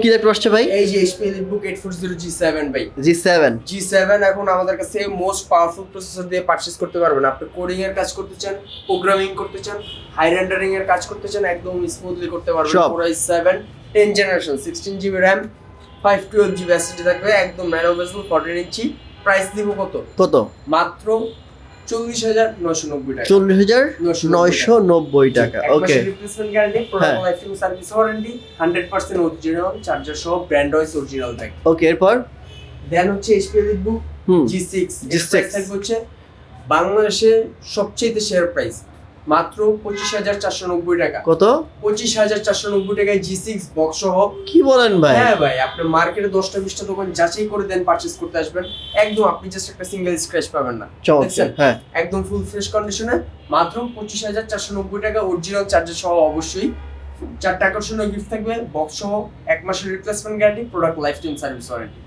কি ল্যাপটপ আসছে ভাই? এই যে HP EliteBook 840 G7 ভাই। G7 এখন আমাদের কাছে মোস্ট পাওয়ারফুল প্রসেসর দিয়ে পারচেজ করতে পারবেন। আপনি কোডিং এর কাজ করতে চান, প্রোগ্রামিং করতে চান, হাই রেন্ডারিং এর কাজ করতে চান, একদম স্মুথলি করতে পারবেন। Core i7 10 generation 16GB RAM 512GB SSD থাকবে, একদম ন্যানো বেজেল 14 ইঞ্চি। প্রাইস দিব কত? মাত্র 40,990 টাকা। 40,990 টাকা। Okay, replacement guarantee, product life time service warranty, 100% original charger সহ, ব্র্যান্ড ওয়াইজ অরিজিনাল থাকে। ওকে, এরপর দেন হচ্ছে HP EliteBook G6 থাকবে হচ্ছে বাংলাদেশে সবচেয়ে শেয়ার প্রাইস মাত্র 25,490 টাকা। কত? 25,490 টাকায় G6 বক্স সহ। কি বলেন ভাই? হ্যাঁ ভাই, আপনি মার্কেটে 10টা 20টা দোকান যাচাই করে দেন পারচেজ করতে আসবেন, একদম আপনি জাস্ট একটা সিঙ্গেল স্ক্র্যাচ পাবেন না। চমৎকার। হ্যাঁ, একদম ফুল ফ্রেশ কন্ডিশনে মাত্র 25,490 টাকা, অরিজিনাল চার্জার সহ। অবশ্যই 4টা আকর্ষণীয় গিফট থাকবে, বক্স সহ, 1 মাসের replacement guarantee, product life time service warranty.